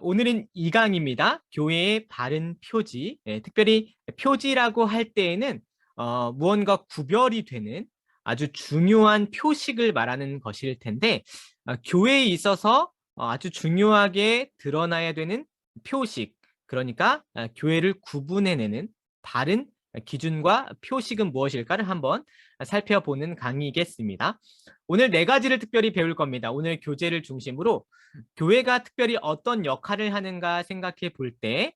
오늘은 2강입니다. 교회의 바른 표지. 특별히 표지라고 할 때에는 무언가 구별이 되는 아주 중요한 표식을 말하는 것일 텐데, 교회에 있어서 아주 중요하게 드러나야 되는 표식, 그러니까 교회를 구분해내는 바른 기준과 표식은 무엇일까를 한번 살펴보는 강의이겠습니다. 오늘 4가지를 특별히 배울 겁니다. 오늘 교재를 중심으로 교회가 특별히 어떤 역할을 하는가 생각해 볼 때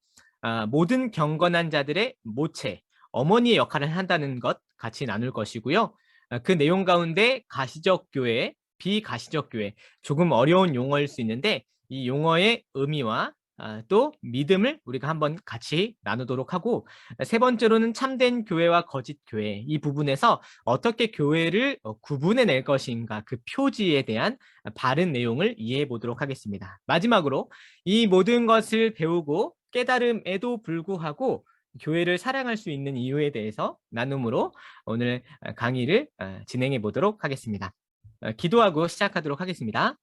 모든 경건한 자들의 모체, 어머니의 역할을 한다는 것 같이 나눌 것이고요. 그 내용 가운데 가시적 교회, 비가시적 교회, 조금 어려운 용어일 수 있는데 이 용어의 의미와 또 믿음을 우리가 한번 같이 나누도록 하고, 세 번째로는 참된 교회와 거짓 교회, 이 부분에서 어떻게 교회를 구분해낼 것인가, 그 표지에 대한 바른 내용을 이해해 보도록 하겠습니다. 마지막으로 이 모든 것을 배우고 깨달음에도 불구하고 교회를 사랑할 수 있는 이유에 대해서 나눔으로 오늘 강의를 진행해 보도록 하겠습니다. 기도하고 시작하도록 하겠습니다.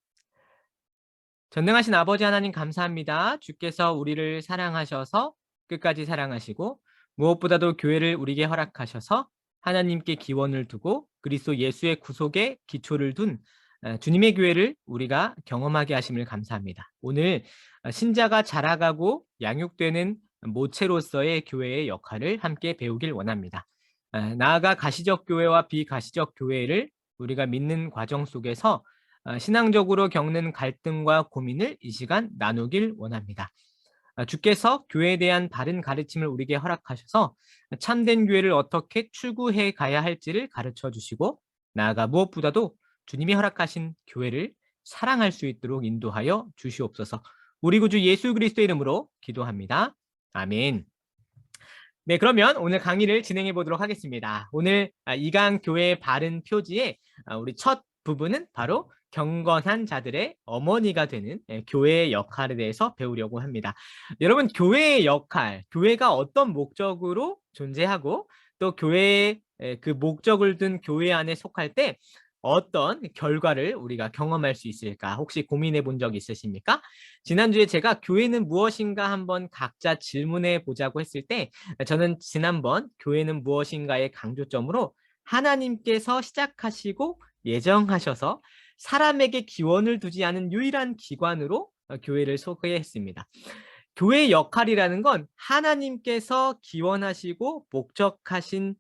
전능하신 아버지 하나님 감사합니다. 주께서 우리를 사랑하셔서 끝까지 사랑하시고 무엇보다도 교회를 우리에게 허락하셔서 하나님께 기원을 두고 그리스도 예수의 구속에 기초를 둔 주님의 교회를 우리가 경험하게 하심을 감사합니다. 오늘 신자가 자라가고 양육되는 모체로서의 교회의 역할을 함께 배우길 원합니다. 나아가 가시적 교회와 비가시적 교회를 우리가 믿는 과정 속에서 신앙적으로 겪는 갈등과 고민을 이 시간 나누길 원합니다. 주께서 교회에 대한 바른 가르침을 우리에게 허락하셔서 참된 교회를 어떻게 추구해 가야 할지를 가르쳐 주시고, 나아가 무엇보다도 주님이 허락하신 교회를 사랑할 수 있도록 인도하여 주시옵소서. 우리 구주 예수 그리스도의 이름으로 기도합니다. 아멘. 네, 그러면 오늘 강의를 진행해 보도록 하겠습니다. 오늘 2강 교회의 바른 표지의 우리 첫 부분은 바로 경건한 자들의 어머니가 되는 교회의 역할에 대해서 배우려고 합니다. 여러분, 교회의 역할, 교회가 어떤 목적으로 존재하고 또 교회의 그 목적을 둔 교회 안에 속할 때 어떤 결과를 우리가 경험할 수 있을까? 혹시 고민해 본 적 있으십니까? 지난주에 제가 교회는 무엇인가 한번 각자 질문해 보자고 했을 때 저는 지난번 교회는 무엇인가의 강조점으로 하나님께서 시작하시고 예정하셔서 사람에게 기원을 두지 않은 유일한 기관으로 교회를 소개했습니다. 교회의 역할이라는 건 하나님께서 기원하시고 목적하신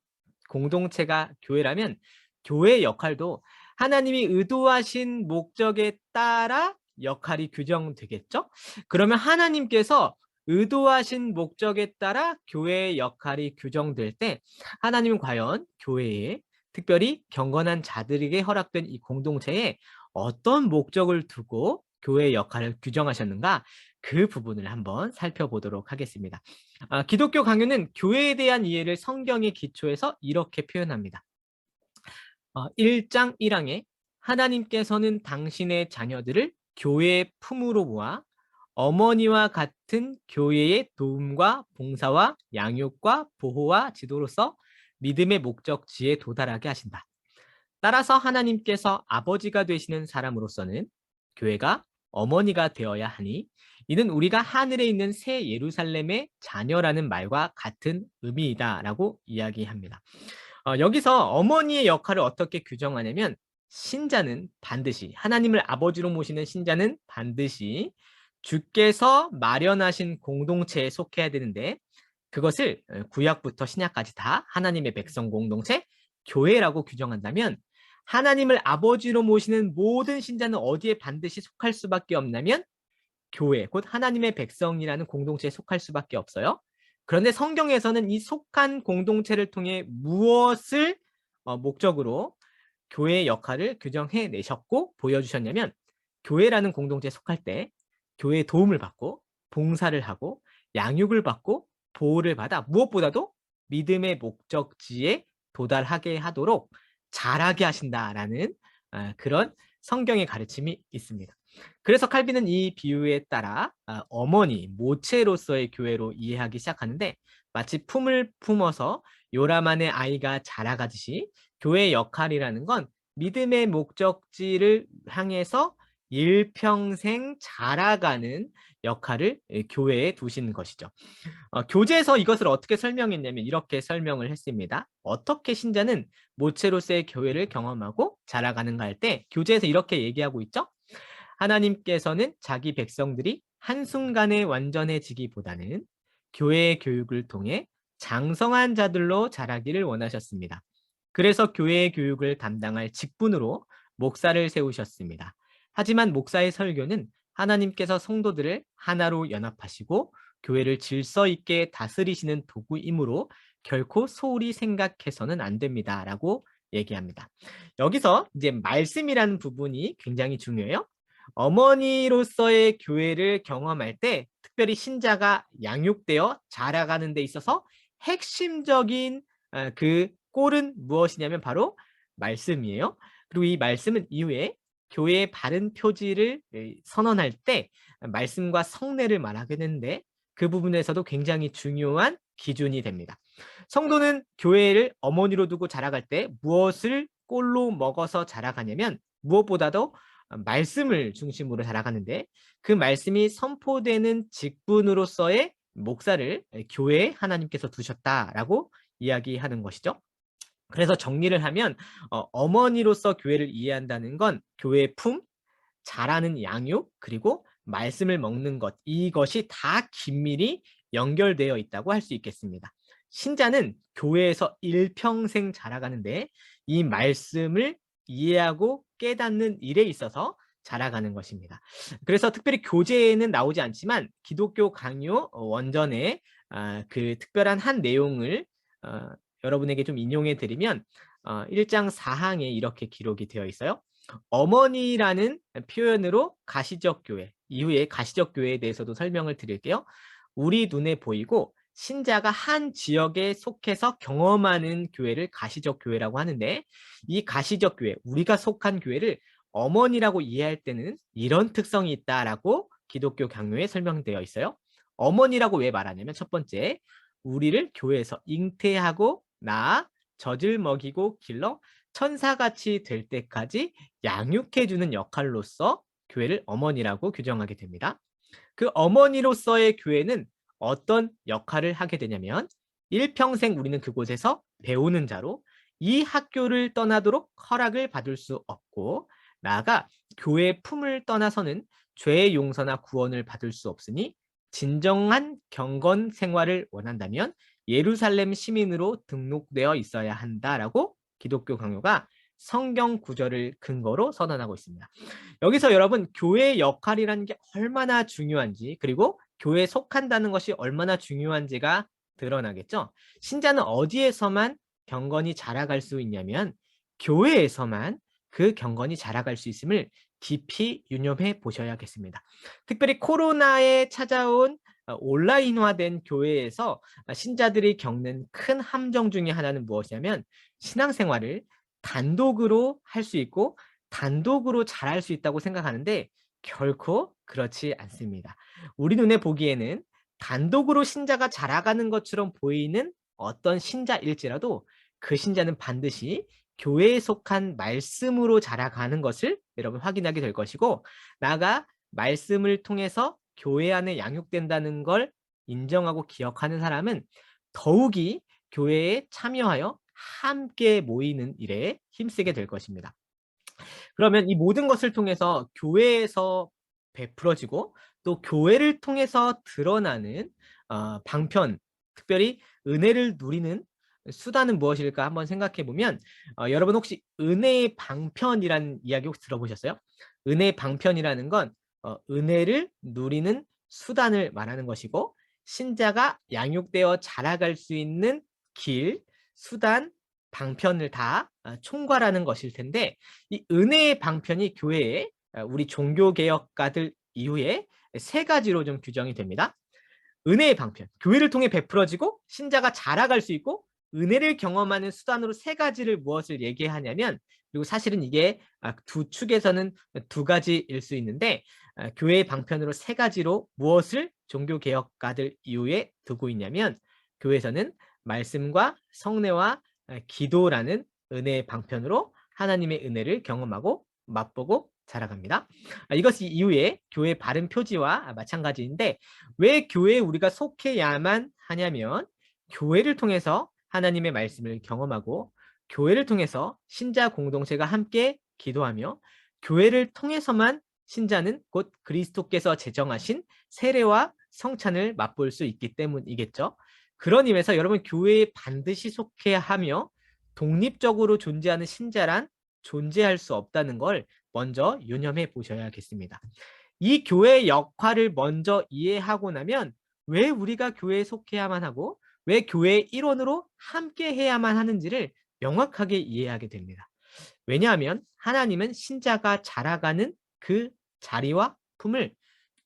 공동체가 교회라면 교회의 역할도 하나님이 의도하신 목적에 따라 역할이 규정되겠죠? 그러면 하나님께서 의도하신 목적에 따라 교회의 역할이 규정될 때 하나님은 과연 교회에, 특별히 경건한 자들에게 허락된 이 공동체에 어떤 목적을 두고 교회의 역할을 규정하셨는가? 그 부분을 한번 살펴보도록 하겠습니다. 기독교 강요는 교회에 대한 이해를 성경의 기초에서 이렇게 표현합니다. 1장 1항에 하나님께서는 당신의 자녀들을 교회의 품으로 모아 어머니와 같은 교회의 도움과 봉사와 양육과 보호와 지도로서 믿음의 목적지에 도달하게 하신다. 따라서 하나님께서 아버지가 되시는 사람으로서는 교회가 어머니가 되어야 하니 이는 우리가 하늘에 있는 새 예루살렘의 자녀라는 말과 같은 의미이다라고 이야기합니다. 여기서 어머니의 역할을 어떻게 규정하냐면 신자는 반드시, 하나님을 아버지로 모시는 신자는 반드시 주께서 마련하신 공동체에 속해야 되는데, 그것을 구약부터 신약까지 다 하나님의 백성 공동체, 교회라고 규정한다면 하나님을 아버지로 모시는 모든 신자는 어디에 반드시 속할 수밖에 없냐면 교회, 곧 하나님의 백성이라는 공동체에 속할 수밖에 없어요. 그런데 성경에서는 이 속한 공동체를 통해 무엇을 목적으로 교회의 역할을 규정해 내셨고 보여주셨냐면, 교회라는 공동체에 속할 때 교회의 도움을 받고 봉사를 하고 양육을 받고 보호를 받아 무엇보다도 믿음의 목적지에 도달하게 하도록 잘하게 하신다라는 그런 성경의 가르침이 있습니다. 그래서 칼빈은 이 비유에 따라 어머니, 모체로서의 교회로 이해하기 시작하는데, 마치 품을 품어서 요람안의 아이가 자라가듯이 교회의 역할이라는 건 믿음의 목적지를 향해서 일평생 자라가는 역할을 교회에 두신 것이죠. 교재에서 이것을 어떻게 설명했냐면 이렇게 설명을 했습니다. 어떻게 신자는 모체로서의 교회를 경험하고 자라가는가 할 때 교재에서 이렇게 얘기하고 있죠. 하나님께서는 자기 백성들이 한순간에 완전해지기보다는 교회의 교육을 통해 장성한 자들로 자라기를 원하셨습니다. 그래서 교회의 교육을 담당할 직분으로 목사를 세우셨습니다. 하지만 목사의 설교는 하나님께서 성도들을 하나로 연합하시고 교회를 질서 있게 다스리시는 도구이므로 결코 소홀히 생각해서는 안 됩니다라고 얘기합니다. 여기서 이제 말씀이라는 부분이 굉장히 중요해요. 어머니로서의 교회를 경험할 때 특별히 신자가 양육되어 자라가는 데 있어서 핵심적인 그 꼴은 무엇이냐면 바로 말씀이에요. 그리고 이 말씀은 이후에 교회의 바른 표지를 선언할 때 말씀과 성례를 말하게 되는데 그 부분에서도 굉장히 중요한 기준이 됩니다. 성도는 교회를 어머니로 두고 자라갈 때 무엇을 꼴로 먹어서 자라가냐면 무엇보다도 말씀을 중심으로 자라가는데 그 말씀이 선포되는 직분으로서의 목사를 교회에 하나님께서 두셨다라고 이야기하는 것이죠. 그래서 정리를 하면 어머니로서 교회를 이해한다는 건 교회의 품, 잘하는 양육, 그리고 말씀을 먹는 것, 이것이 다 긴밀히 연결되어 있다고 할 수 있겠습니다. 신자는 교회에서 일평생 자라가는데 이 말씀을 이해하고 깨닫는 일에 있어서 자라가는 것입니다. 그래서 특별히 교재에는 나오지 않지만 기독교 강요 원전에 그 특별한 한 내용을 여러분에게 좀 인용해 드리면 1장 4항에 이렇게 기록이 되어 있어요. 어머니라는 표현으로 가시적 교회, 이후에 가시적 교회에 대해서도 설명을 드릴게요. 우리 눈에 보이고 신자가 한 지역에 속해서 경험하는 교회를 가시적 교회라고 하는데 이 가시적 교회, 우리가 속한 교회를 어머니라고 이해할 때는 이런 특성이 있다라고 기독교 강요에 설명되어 있어요. 어머니라고 왜 말하냐면 첫 번째, 우리를 교회에서 잉태하고 낳아 젖을 먹이고 길러 천사같이 될 때까지 양육해주는 역할로서 교회를 어머니라고 규정하게 됩니다. 그 어머니로서의 교회는 어떤 역할을 하게 되냐면 일평생 우리는 그곳에서 배우는 자로 이 학교를 떠나도록 허락을 받을 수 없고 나아가 교회의 품을 떠나서는 죄의 용서나 구원을 받을 수 없으니 진정한 경건 생활을 원한다면 예루살렘 시민으로 등록되어 있어야 한다라고 기독교 강요가 성경 구절을 근거로 선언하고 있습니다. 여기서 여러분 교회의 역할이라는 게 얼마나 중요한지 그리고 교회에 속한다는 것이 얼마나 중요한지가 드러나겠죠. 신자는 어디에서만 경건이 자라갈 수 있냐면 교회에서만 그 경건이 자라갈 수 있음을 깊이 유념해 보셔야겠습니다. 특별히 코로나에 찾아온 온라인화된 교회에서 신자들이 겪는 큰 함정 중에 하나는 무엇이냐면 신앙생활을 단독으로 할 수 있고 단독으로 잘할 수 있다고 생각하는데 결코 그렇지 않습니다. 우리 눈에 보기에는 단독으로 신자가 자라가는 것처럼 보이는 어떤 신자일지라도 그 신자는 반드시 교회에 속한 말씀으로 자라가는 것을 여러분 확인하게 될 것이고 나아가 말씀을 통해서 교회 안에 양육된다는 걸 인정하고 기억하는 사람은 더욱이 교회에 참여하여 함께 모이는 일에 힘쓰게 될 것입니다. 그러면 이 모든 것을 통해서 교회에서 베풀어지고 또 교회를 통해서 드러나는 방편, 특별히 은혜를 누리는 수단은 무엇일까 한번 생각해 보면 여러분 혹시 은혜의 방편이라는 이야기 혹시 들어보셨어요? 은혜의 방편이라는 건 은혜를 누리는 수단을 말하는 것이고 신자가 양육되어 자라갈 수 있는 길, 수단, 방편을 다 총괄하는 것일 텐데 이 은혜의 방편이 교회에 우리 종교개혁가들 이후에 세 가지로 좀 규정이 됩니다. 은혜의 방편, 교회를 통해 베풀어지고 신자가 자라갈 수 있고 은혜를 경험하는 수단으로 세 가지를 무엇을 얘기하냐면 그리고 사실은 이게 두 축에서는 두 가지일 수 있는데 교회의 방편으로 세 가지로 무엇을 종교개혁가들 이후에 두고 있냐면 교회에서는 말씀과 성례와 기도라는 은혜의 방편으로 하나님의 은혜를 경험하고 맛보고 자라갑니다. 이것이 이후에 교회 바른 표지와 마찬가지인데 왜 교회에 우리가 속해야만 하냐면 교회를 통해서 하나님의 말씀을 경험하고 교회를 통해서 신자 공동체가 함께 기도하며 교회를 통해서만 신자는 곧 그리스도께서 제정하신 세례와 성찬을 맛볼 수 있기 때문이겠죠. 그런 의미에서 여러분 교회에 반드시 속해야 하며 독립적으로 존재하는 신자란 존재할 수 없다는 걸 먼저 유념해 보셔야겠습니다. 이 교회의 역할을 먼저 이해하고 나면 왜 우리가 교회에 속해야만 하고 왜 교회의 일원으로 함께 해야만 하는지를 명확하게 이해하게 됩니다. 왜냐하면 하나님은 신자가 자라가는 그 자리와 품을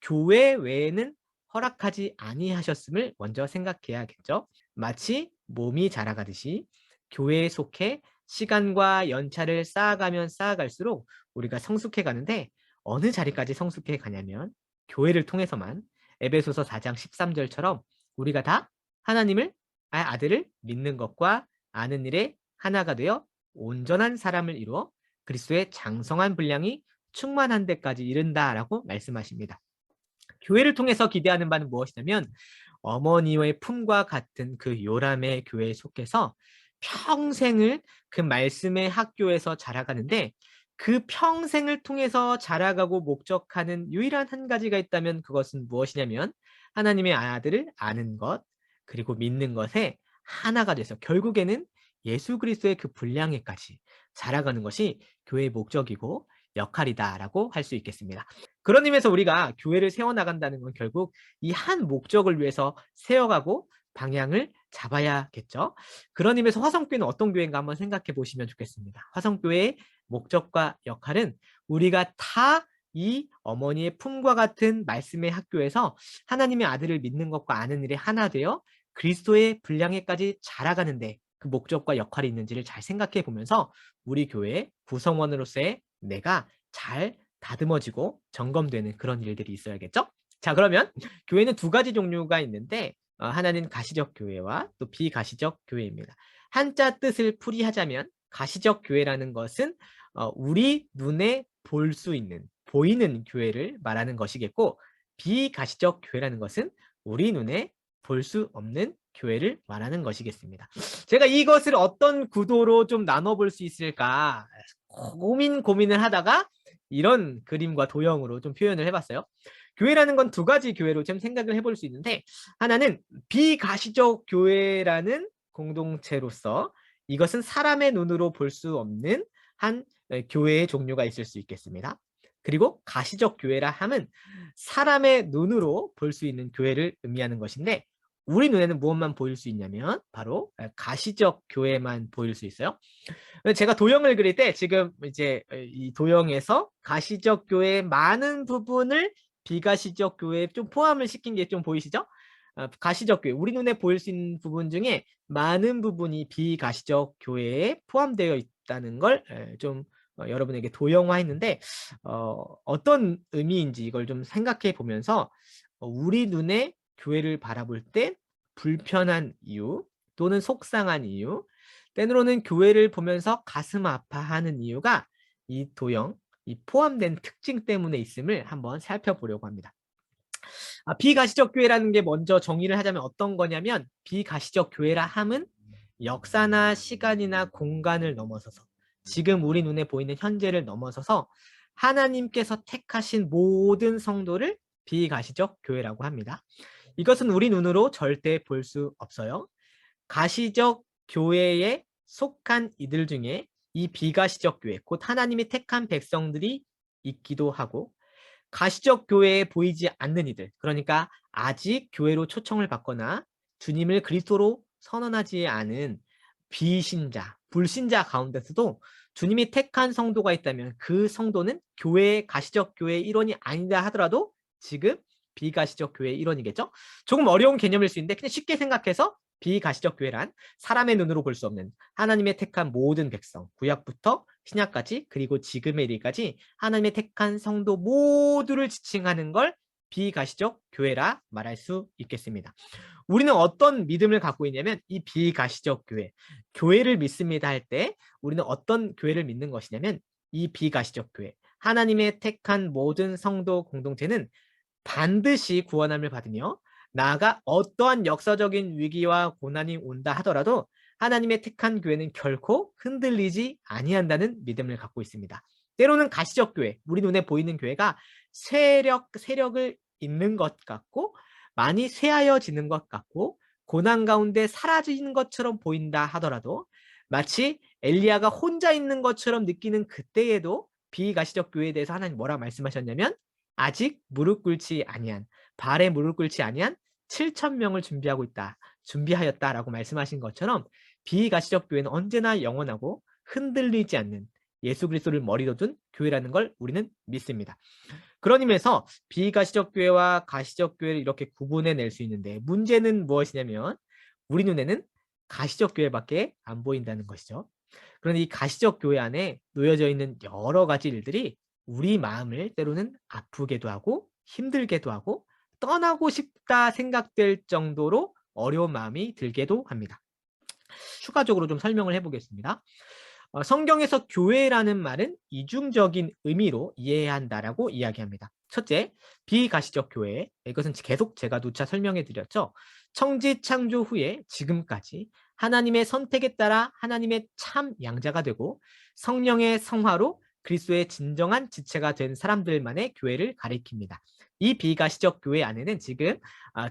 교회 외에는 허락하지 아니하셨음을 먼저 생각해야겠죠. 마치 몸이 자라가듯이 교회에 속해 시간과 연차를 쌓아가면 쌓아갈수록 우리가 성숙해 가는데 어느 자리까지 성숙해 가냐면 교회를 통해서만 에베소서 4장 13절처럼 우리가 다 하나님을 아들을 믿는 것과 아는 일에 하나가 되어 온전한 사람을 이루어 그리스도의 장성한 분량이 충만한 데까지 이른다라고 말씀하십니다. 교회를 통해서 기대하는 바는 무엇이냐면 어머니의 품과 같은 그 요람의 교회에 속해서 평생을 그 말씀의 학교에서 자라가는데 그 평생을 통해서 자라가고 목적하는 유일한 한 가지가 있다면 그것은 무엇이냐면 하나님의 아들을 아는 것 그리고 믿는 것에 하나가 돼서 결국에는 예수 그리스도의 그 분량에까지 자라가는 것이 교회의 목적이고 역할이다라고 할 수 있겠습니다. 그런 의미에서 우리가 교회를 세워나간다는 건 결국 이 한 목적을 위해서 세워가고 방향을 잡아야겠죠. 그런 의미에서 화성교회는 어떤 교회인가 한번 생각해 보시면 좋겠습니다. 화성교회의 목적과 역할은 우리가 다 이 어머니의 품과 같은 말씀의 학교에서 하나님의 아들을 믿는 것과 아는 일에 하나 되어 그리스도의 분량에까지 자라가는데 그 목적과 역할이 있는지를 잘 생각해 보면서 우리 교회의 구성원으로서의 내가 잘 다듬어지고 점검되는 그런 일들이 있어야겠죠? 자, 그러면 교회는 두 가지 종류가 있는데 하나는 가시적 교회와 또 비가시적 교회입니다. 한자 뜻을 풀이하자면 가시적 교회라는 것은 우리 눈에 볼 수 있는 보이는 교회를 말하는 것이겠고 비가시적 교회라는 것은 우리 눈에 볼 수 없는 교회를 말하는 것이겠습니다. 제가 이것을 어떤 구도로 좀 나눠볼 수 있을까 고민을 하다가 이런 그림과 도형으로 좀 표현을 해봤어요. 교회라는 건 두 가지 교회로 좀 생각을 해볼 수 있는데 하나는 비가시적 교회라는 공동체로서 이것은 사람의 눈으로 볼 수 없는 한 교회의 종류가 있을 수 있겠습니다. 그리고 가시적 교회라 함은 사람의 눈으로 볼 수 있는 교회를 의미하는 것인데 우리 눈에는 무엇만 보일 수 있냐면 바로 가시적 교회만 보일 수 있어요. 제가 도형을 그릴 때 지금 이제 이 도형에서 가시적 교회의 많은 부분을 비가시적 교회에 좀 포함을 시킨 게 좀 보이시죠? 가시적 교회, 우리 눈에 보일 수 있는 부분 중에 많은 부분이 비가시적 교회에 포함되어 있다는 걸 좀 여러분에게 도형화했는데 어떤 의미인지 이걸 좀 생각해 보면서 우리 눈에 교회를 바라볼 때 불편한 이유 또는 속상한 이유 때로는 교회를 보면서 가슴 아파하는 이유가 이 도형, 이 포함된 특징 때문에 있음을 한번 살펴보려고 합니다. 비가시적 교회라는 게 먼저 정의를 하자면 어떤 거냐면 비가시적 교회라 함은 역사나 시간이나 공간을 넘어서서 지금 우리 눈에 보이는 현재를 넘어서서 하나님께서 택하신 모든 성도를 비가시적 교회라고 합니다. 이것은 우리 눈으로 절대 볼 수 없어요. 가시적 교회에 속한 이들 중에 이 비가시적 교회, 곧 하나님이 택한 백성들이 있기도 하고 가시적 교회에 보이지 않는 이들, 그러니까 아직 교회로 초청을 받거나 주님을 그리스도로 선언하지 않은 비신자, 불신자 가운데서도 주님이 택한 성도가 있다면 그 성도는 교회의 가시적 교회의 일원이 아니다 하더라도 지금 비가시적 교회의 일원이겠죠? 조금 어려운 개념일 수 있는데 그냥 쉽게 생각해서 비가시적 교회란 사람의 눈으로 볼 수 없는 하나님의 택한 모든 백성, 구약부터 신약까지 그리고 지금의 일까지 하나님의 택한 성도 모두를 지칭하는 걸 비가시적 교회라 말할 수 있겠습니다. 우리는 어떤 믿음을 갖고 있냐면 이 비가시적 교회, 교회를 믿습니다 할 때 우리는 어떤 교회를 믿는 것이냐면 이 비가시적 교회, 하나님의 택한 모든 성도 공동체는 반드시 구원함을 받으며 나아가 어떠한 역사적인 위기와 고난이 온다 하더라도 하나님의 택한 교회는 결코 흔들리지 아니한다는 믿음을 갖고 있습니다. 때로는 가시적 교회, 우리 눈에 보이는 교회가 세력을 잇는 것 같고 많이 쇠하여지는 것 같고 고난 가운데 사라지는 것처럼 보인다 하더라도 마치 엘리야가 혼자 있는 것처럼 느끼는 그때에도 비가시적 교회에 대해서 하나님 뭐라 말씀하셨냐면 아직 무릎 꿇지 아니한 발에 무릎 꿇지 아니한 7천 명을 준비하였다라고 말씀하신 것처럼 비가시적 교회는 언제나 영원하고 흔들리지 않는 예수 그리스도를 머리로 둔 교회라는 걸 우리는 믿습니다. 그런 의미에서 비가시적 교회와 가시적 교회를 이렇게 구분해 낼 수 있는데 문제는 무엇이냐면 우리 눈에는 가시적 교회밖에 안 보인다는 것이죠. 그런데 이 가시적 교회 안에 놓여져 있는 여러 가지 일들이 우리 마음을 때로는 아프게도 하고 힘들게도 하고 떠나고 싶다 생각될 정도로 어려운 마음이 들게도 합니다. 추가적으로 좀 설명을 해보겠습니다. 성경에서 교회라는 말은 이중적인 의미로 이해해야 한다라고 이야기합니다. 첫째, 비가시적 교회. 이것은 계속 제가 누차 설명해 드렸죠. 청지 창조 후에 지금까지 하나님의 선택에 따라 하나님의 참 양자가 되고 성령의 성화로 그리스도의 진정한 지체가 된 사람들만의 교회를 가리킵니다. 이 비가시적 교회 안에는 지금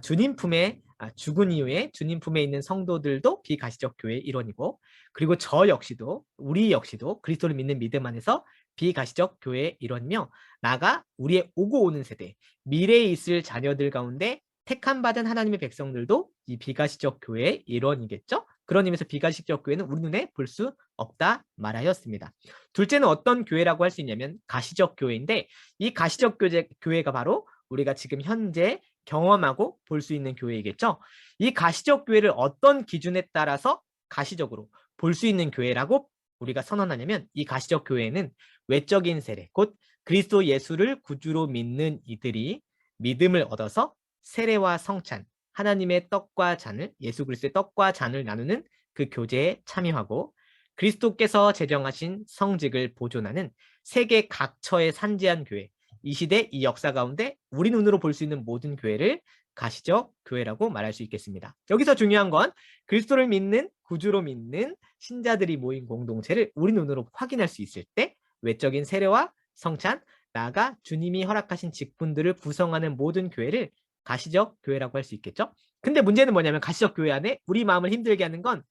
주님 품에 죽은 이후에 주님 품에 있는 성도들도 비가시적 교회의 일원이고 그리고 우리 역시도 그리스도를 믿는 믿음 안에서 비가시적 교회의 일원이며 나아가 우리의 오고 오는 세대, 미래에 있을 자녀들 가운데 택함 받은 하나님의 백성들도 이 비가시적 교회의 일원이겠죠. 그런 의미에서 비가시적 교회는 우리 눈에 볼 수 없다 말하였습니다. 둘째는 어떤 교회라고 할 수 있냐면 가시적 교회인데 이 가시적 교회가 바로 우리가 지금 현재 경험하고 볼 수 있는 교회이겠죠. 이 가시적 교회를 어떤 기준에 따라서 가시적으로 볼 수 있는 교회라고 우리가 선언하냐면 이 가시적 교회는 외적인 세례, 곧 그리스도 예수를 구주로 믿는 이들이 믿음을 얻어서 세례와 성찬, 하나님의 떡과 잔을 예수 그리스도의 떡과 잔을 나누는 그 교제에 참여하고 그리스도께서 제정하신 성직을 보존하는 세계 각처에 산지한 교회, 이 시대 이 역사 가운데 우리 눈으로 볼 수 있는 모든 교회를 가시적 교회라고 말할 수 있겠습니다. 여기서 중요한 건 그리스도를 믿는 구주로 믿는 신자들이 모인 공동체를 우리 눈으로 확인할 수 있을 때 외적인 세례와 성찬, 나아가 주님이 허락하신 직분들을 구성하는 모든 교회를 가시적 교회라고 할 수 있겠죠. 근데 문제는 뭐냐면 가시적 교회 안에 우리 마음을 힘들게 하는 건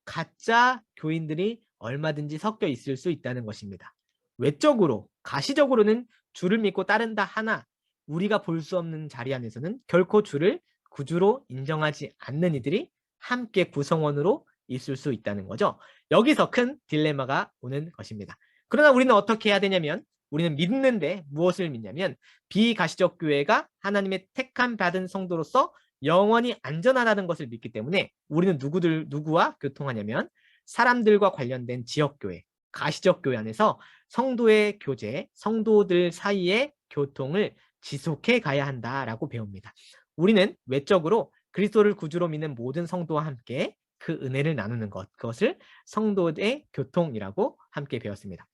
가짜 교인들이 얼마든지 섞여 있을 수 있다는 것입니다. 외적으로 가시적으로는 주를 믿고 따른다 하나 우리가 볼 수 없는 자리 안에서는 결코 주를 구주로 인정하지 않는 이들이 함께 구성원으로 있을 수 있다는 거죠. 여기서 큰 딜레마가 오는 것입니다. 그러나 우리는 어떻게 해야 되냐면 우리는 믿는데 무엇을 믿냐면 비가시적 교회가 하나님의 택함 받은 성도로서 영원히 안전하다는 것을 믿기 때문에 우리는 누구와 교통하냐면 사람들과 관련된 지역교회, 가시적 교회 안에서 성도의 교제, 성도들 사이의 교통을 지속해 가야 한다라고 배웁니다. 우리는 외적으로 그리스도를 구주로 믿는 모든 성도와 함께 그 은혜를 나누는 것, 그것을 성도의 교통이라고 함께 배웠습니다.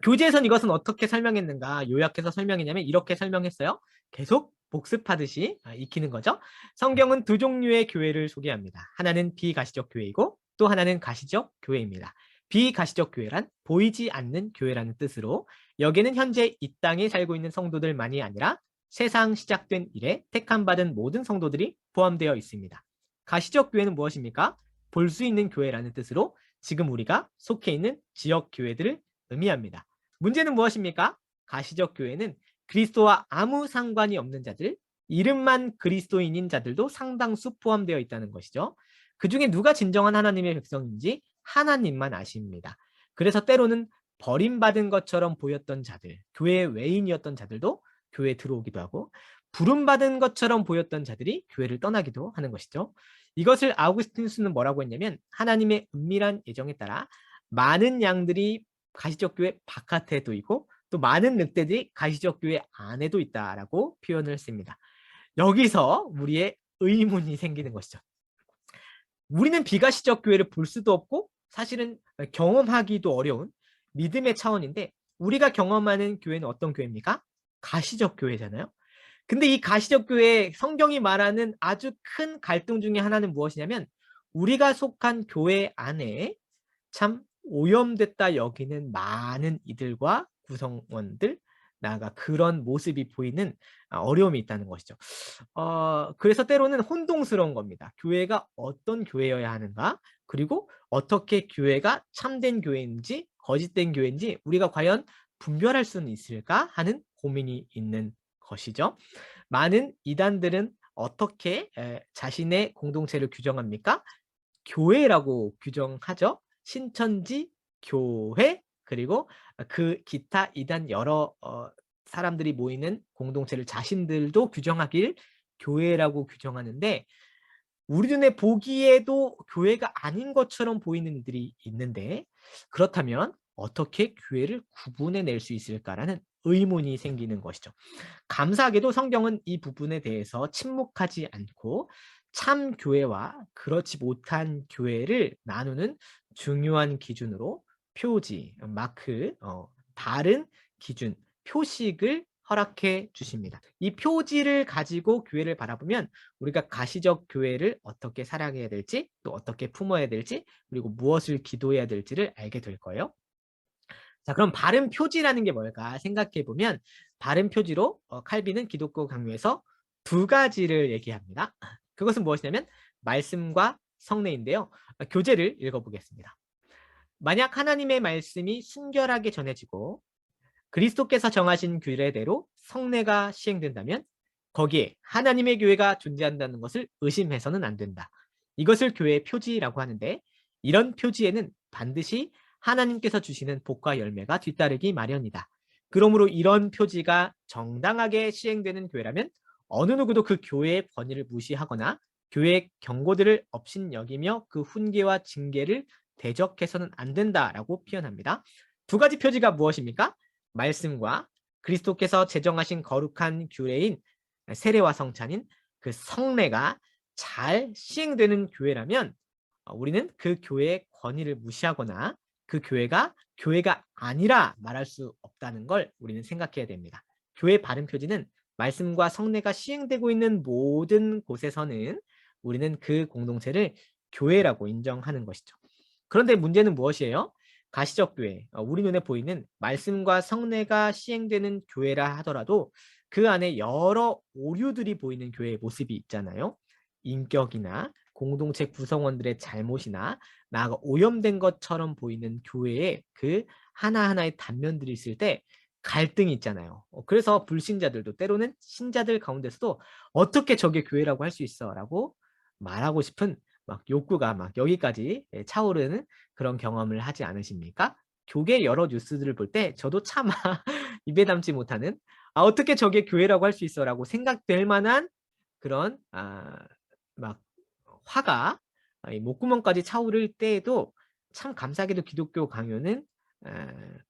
교재에선 이것은 어떻게 설명했는가 요약해서 설명했냐면 이렇게 설명했어요. 계속 복습하듯이 익히는 거죠. 성경은 두 종류의 교회를 소개합니다. 하나는 비가시적 교회이고 또 하나는 가시적 교회입니다. 비가시적 교회란 보이지 않는 교회라는 뜻으로 여기는 현재 이 땅에 살고 있는 성도들만이 아니라 세상 시작된 이래 택함받은 모든 성도들이 포함되어 있습니다. 가시적 교회는 무엇입니까? 볼 수 있는 교회라는 뜻으로 지금 우리가 속해 있는 지역 교회들을 의미합니다. 문제는 무엇입니까? 가시적 교회는 그리스도와 아무 상관이 없는 자들, 이름만 그리스도인인 자들도 상당수 포함되어 있다는 것이죠. 그 중에 누가 진정한 하나님의 백성인지 하나님만 아십니다. 그래서 때로는 버림받은 것처럼 보였던 자들, 교회 외인이었던 자들도 교회에 들어오기도 하고 부름받은 것처럼 보였던 자들이 교회를 떠나기도 하는 것이죠. 이것을 아우구스티누스는 뭐라고 했냐면 하나님의 은밀한 예정에 따라 많은 양들이 가시적 교회 바깥에도 있고 또 많은 늑대들이 가시적 교회 안에도 있다라고 표현을 했습니다. 여기서 우리의 의문이 생기는 것이죠. 우리는 비가시적 교회를 볼 수도 없고 사실은 경험하기도 어려운 믿음의 차원인데 우리가 경험하는 교회는 어떤 교회입니까? 가시적 교회잖아요. 근데 이 가시적 교회 성경이 말하는 아주 큰 갈등 중에 하나는 무엇이냐면 우리가 속한 교회 안에 참 오염됐다 여기는 많은 이들과 구성원들 나아가 그런 모습이 보이는 어려움이 있다는 것이죠. 그래서 때로는 혼동스러운 겁니다. 교회가 어떤 교회여야 하는가? 그리고 어떻게 교회가 참된 교회인지 거짓된 교회인지 우리가 과연 분별할 수는 있을까 하는 고민이 있는 것이죠. 많은 이단들은 어떻게 자신의 공동체를 규정합니까? 교회라고 규정하죠. 신천지 교회 그리고 그 기타 이단 여러 사람들이 모이는 공동체를 자신들도 규정하길 교회라고 규정하는데 우리 눈에 보기에도 교회가 아닌 것처럼 보이는 이들이 있는데 그렇다면 어떻게 교회를 구분해낼 수 있을까라는 의문이 생기는 것이죠. 감사하게도 성경은 이 부분에 대해서 침묵하지 않고 참 교회와 그렇지 못한 교회를 나누는 중요한 기준으로 표지, 마크, 다른 기준, 표식을 허락해 주십니다. 이 표지를 가지고 교회를 바라보면 우리가 가시적 교회를 어떻게 사랑해야 될지 또 어떻게 품어야 될지 그리고 무엇을 기도해야 될지를 알게 될 거예요. 자, 그럼 바른 표지라는 게 뭘까 생각해 보면 바른 표지로 칼빈은 기독교 강요에서 두 가지를 얘기합니다. 그것은 무엇이냐면 말씀과 성례인데요. 교재를 읽어보겠습니다. 만약 하나님의 말씀이 순결하게 전해지고 그리스도께서 정하신 규례대로 성례가 시행된다면 거기에 하나님의 교회가 존재한다는 것을 의심해서는 안 된다. 이것을 교회의 표지라고 하는데 이런 표지에는 반드시 하나님께서 주시는 복과 열매가 뒤따르기 마련이다. 그러므로 이런 표지가 정당하게 시행되는 교회라면 어느 누구도 그 교회의 권위를 무시하거나 교회의 경고들을 업신여기며 그 훈계와 징계를 대적해서는 안 된다라고 표현합니다. 두 가지 표지가 무엇입니까? 말씀과 그리스도께서 제정하신 거룩한 규례인 세례와 성찬인 그 성례가 잘 시행되는 교회라면 우리는 그 교회의 권위를 무시하거나 그 교회가 아니라 말할 수 없다는 걸 우리는 생각해야 됩니다. 교회의 바른 표지는 말씀과 성례가 시행되고 있는 모든 곳에서는 우리는 그 공동체를 교회라고 인정하는 것이죠. 그런데 문제는 무엇이에요? 가시적 교회, 우리 눈에 보이는 말씀과 성례가 시행되는 교회라 하더라도 그 안에 여러 오류들이 보이는 교회의 모습이 있잖아요. 인격이나 공동체 구성원들의 잘못이나 나아가 오염된 것처럼 보이는 교회의 그 하나하나의 단면들이 있을 때 갈등이 있잖아요. 그래서 불신자들도 때로는 신자들 가운데서도 어떻게 저게 교회라고 할 수 있어? 라고 말하고 싶은 막 욕구가 막 여기까지 차오르는 그런 경험을 하지 않으십니까? 교계 여러 뉴스들을 볼 때 저도 차마 입에 담지 못하는 어떻게 저게 교회라고 할 수 있어라고 생각될 만한 그런 막 화가 이 목구멍까지 차오를 때에도 참 감사하게도 기독교 강요는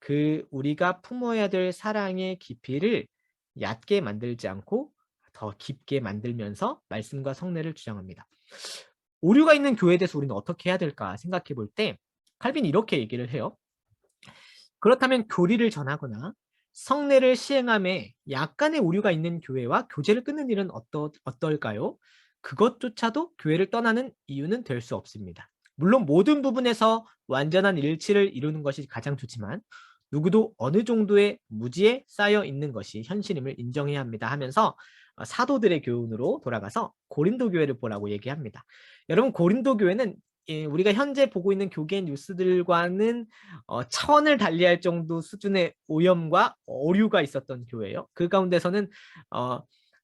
그 우리가 품어야 될 사랑의 깊이를 얕게 만들지 않고 더 깊게 만들면서 말씀과 성례를 주장합니다. 오류가 있는 교회에 대해서 우리는 어떻게 해야 될까 생각해 볼 때 칼빈이 이렇게 얘기를 해요. 그렇다면 교리를 전하거나 성례를 시행함에 약간의 오류가 있는 교회와 교제를 끊는 일은 어떨까요? 그것조차도 교회를 떠나는 이유는 될 수 없습니다. 물론 모든 부분에서 완전한 일치를 이루는 것이 가장 좋지만 누구도 어느 정도의 무지에 쌓여 있는 것이 현실임을 인정해야 합니다 하면서 사도들의 교훈으로 돌아가서 고린도 교회를 보라고 얘기합니다. 여러분 고린도 교회는 우리가 현재 보고 있는 교계 뉴스들과는 차원을 달리할 정도 수준의 오염과 오류가 있었던 교회예요. 그 가운데서는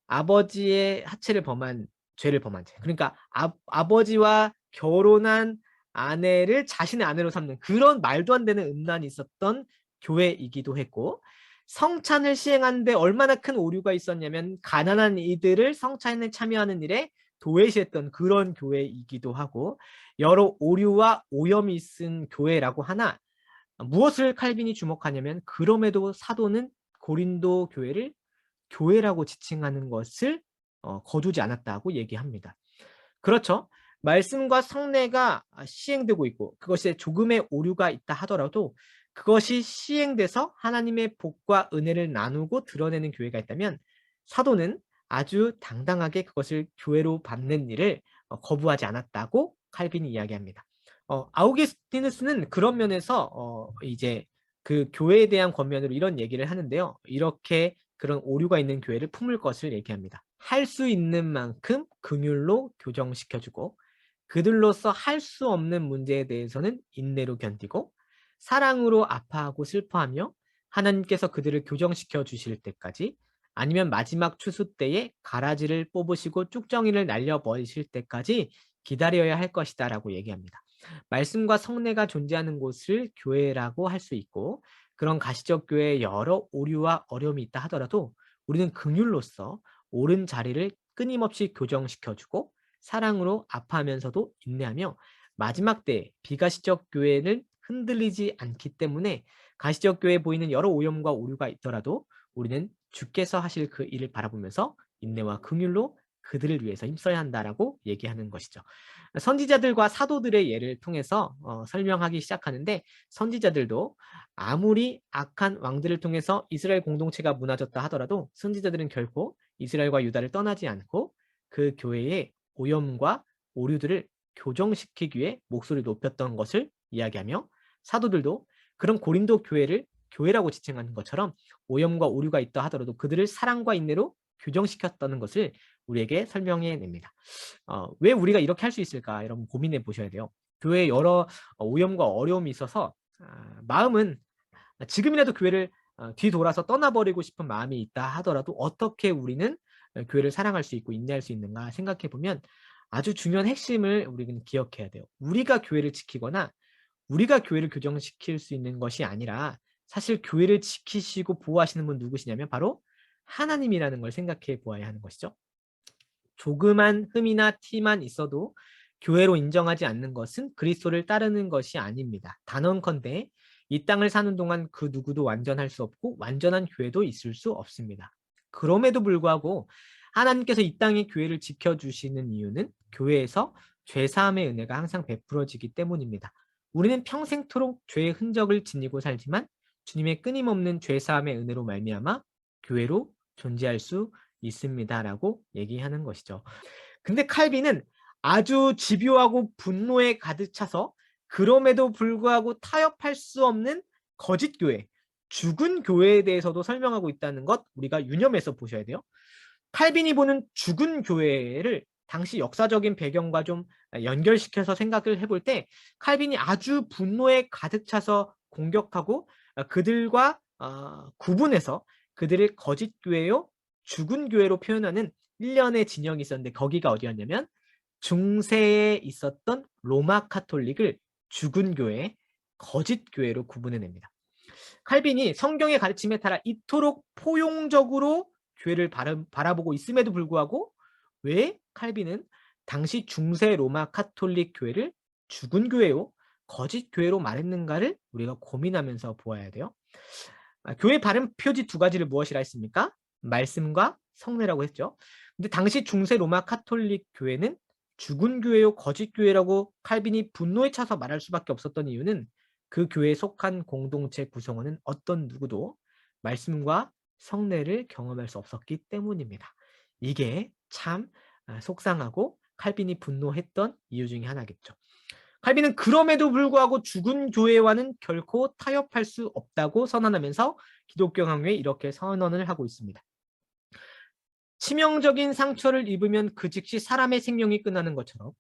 아버지의 하체를 범한 죄를 범한 죄. 그러니까 아버지와 결혼한 아내를 자신의 아내로 삼는 그런 말도 안 되는 음란이 있었던 교회이기도 했고 성찬을 시행하는데 얼마나 큰 오류가 있었냐면 가난한 이들을 성찬에 참여하는 일에 도외시했던 그런 교회이기도 하고 여러 오류와 오염이 있은 교회라고 하나 무엇을 칼빈이 주목하냐면 그럼에도 사도는 고린도 교회를 교회라고 지칭하는 것을 거두지 않았다고 얘기합니다. 그렇죠. 말씀과 성례가 시행되고 있고 그것에 조금의 오류가 있다 하더라도 그것이 시행돼서 하나님의 복과 은혜를 나누고 드러내는 교회가 있다면 사도는 아주 당당하게 그것을 교회로 받는 일을 거부하지 않았다고 칼빈이 이야기합니다. 아우구스티누스는 그런 면에서 이제 그 교회에 대한 권면으로 이런 얘기를 하는데요. 이렇게 그런 오류가 있는 교회를 품을 것을 얘기합니다. 할 수 있는 만큼 긍휼로 교정시켜주고 그들로서 할 수 없는 문제에 대해서는 인내로 견디고 사랑으로 아파하고 슬퍼하며 하나님께서 그들을 교정시켜 주실 때까지 아니면 마지막 추수 때에 가라지를 뽑으시고 쭉정이를 날려버리실 때까지 기다려야 할 것이다 라고 얘기합니다. 말씀과 성례가 존재하는 곳을 교회라고 할 수 있고 그런 가시적 교회에 여러 오류와 어려움이 있다 하더라도 우리는 긍휼로서 옳은 자리를 끊임없이 교정시켜주고 사랑으로 아파하면서도 인내하며 마지막 때 비가시적 교회는 흔들리지 않기 때문에 가시적 교회에 보이는 여러 오염과 오류가 있더라도 우리는 주께서 하실 그 일을 바라보면서 인내와 긍휼로 그들을 위해서 힘써야 한다라고 얘기하는 것이죠. 선지자들과 사도들의 예를 통해서 설명하기 시작하는데 선지자들도 아무리 악한 왕들을 통해서 이스라엘 공동체가 무너졌다 하더라도 선지자들은 결코 이스라엘과 유다를 떠나지 않고 그 교회의 오염과 오류들을 교정시키기 위해 목소리를 높였던 것을 이야기하며 사도들도 그런 고린도 교회를 교회라고 지칭하는 것처럼 오염과 오류가 있다 하더라도 그들을 사랑과 인내로 교정시켰다는 것을 우리에게 설명해 냅니다. 왜 우리가 이렇게 할 수 있을까? 여러분 고민해 보셔야 돼요. 교회에 여러 오염과 어려움이 있어서 마음은 지금이라도 교회를 뒤돌아서 떠나버리고 싶은 마음이 있다 하더라도 어떻게 우리는 교회를 사랑할 수 있고 인내할 수 있는가 생각해 보면 아주 중요한 핵심을 우리는 기억해야 돼요. 우리가 교회를 지키거나 우리가 교회를 교정시킬 수 있는 것이 아니라 사실 교회를 지키시고 보호하시는 분 누구시냐면 바로 하나님이라는 걸 생각해 보아야 하는 것이죠. 조그만 흠이나 티만 있어도 교회로 인정하지 않는 것은 그리스도를 따르는 것이 아닙니다. 단언컨대 이 땅을 사는 동안 그 누구도 완전할 수 없고 완전한 교회도 있을 수 없습니다. 그럼에도 불구하고 하나님께서 이 땅의 교회를 지켜주시는 이유는 교회에서 죄사함의 은혜가 항상 베풀어지기 때문입니다. 우리는 평생토록 죄의 흔적을 지니고 살지만 주님의 끊임없는 죄사함의 은혜로 말미암아 교회로 존재할 수 있습니다라고 얘기하는 것이죠. 근데 칼빈은 아주 집요하고 분노에 가득 차서 그럼에도 불구하고 타협할 수 없는 거짓 교회, 죽은 교회에 대해서도 설명하고 있다는 것 우리가 유념해서 보셔야 돼요. 칼빈이 보는 죽은 교회를 당시 역사적인 배경과 좀 연결시켜서 생각을 해볼 때 칼빈이 아주 분노에 가득 차서 공격하고 그들과 구분해서 그들을 거짓 교회요, 죽은 교회로 표현하는 일련의 진영이 있었는데 거기가 어디였냐면 중세에 있었던 로마 카톨릭을 죽은 교회, 거짓 교회로 구분해냅니다. 칼빈이 성경의 가르침에 따라 이토록 포용적으로 교회를 바라보고 있음에도 불구하고 왜 칼빈은 당시 중세 로마 카톨릭 교회를 죽은 교회요, 거짓 교회로 말했는가를 우리가 고민하면서 보아야 돼요. 교회 발음 표지 두 가지를 무엇이라 했습니까? 말씀과 성례라고 했죠. 근데 당시 중세 로마 카톨릭 교회는 죽은 교회요, 거짓 교회라고 칼빈이 분노에 차서 말할 수밖에 없었던 이유는 그 교회에 속한 공동체 구성원은 어떤 누구도 말씀과 성례를 경험할 수 없었기 때문입니다. 이게 참 속상하고 칼빈이 분노했던 이유 중에 하나겠죠. 칼빈은 그럼에도 불구하고 죽은 교회와는 결코 타협할 수 없다고 선언하면서 기독교 강요에 이렇게 선언을 하고 있습니다. 치명적인 상처를 입으면 그 즉시 사람의 생명이 끝나는 것처럼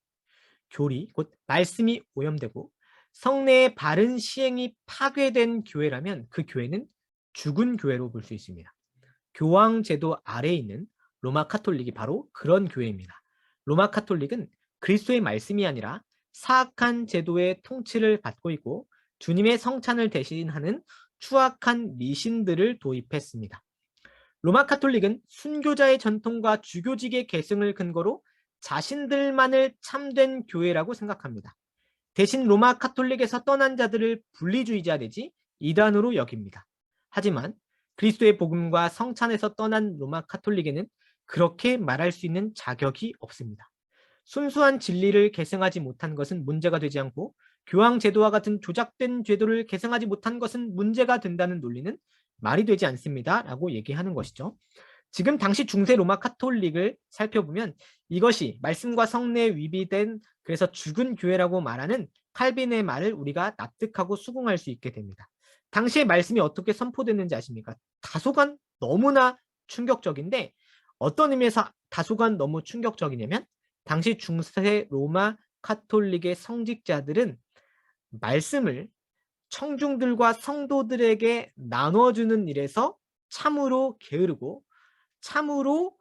교리, 곧 말씀이 오염되고 성례의 바른 시행이 파괴된 교회라면 그 교회는 죽은 교회로 볼 수 있습니다. 교황 제도 아래에 있는 로마 카톨릭이 바로 그런 교회입니다. 로마 카톨릭은 그리스도의 말씀이 아니라 사악한 제도의 통치를 받고 있고 주님의 성찬을 대신하는 추악한 미신들을 도입했습니다. 로마 카톨릭은 순교자의 전통과 주교직의 계승을 근거로 자신들만을 참된 교회라고 생각합니다. 대신 로마 카톨릭에서 떠난 자들을 분리주의자 내지 이단으로 여깁니다. 하지만 그리스도의 복음과 성찬에서 떠난 로마 카톨릭에는 그렇게 말할 수 있는 자격이 없습니다. 순수한 진리를 계승하지 못한 것은 문제가 되지 않고 교황 제도와 같은 조작된 제도를 계승하지 못한 것은 문제가 된다는 논리는 말이 되지 않습니다. 라고 얘기하는 것이죠. 지금 당시 중세 로마 카톨릭을 살펴보면 이것이 말씀과 성례에 위비된 그래서 죽은 교회라고 말하는 칼빈의 말을 우리가 납득하고 수긍할 수 있게 됩니다. 당시의 말씀이 어떻게 선포됐는지 아십니까? 다소간 너무나 충격적인데 어떤 의미에서 다소간 너무 충격적이냐면 당시 중세 로마 카톨릭의 성직자들은 말씀을 청중들과 성도들에게 나눠주는 일에서 참으로 게으르고 참으로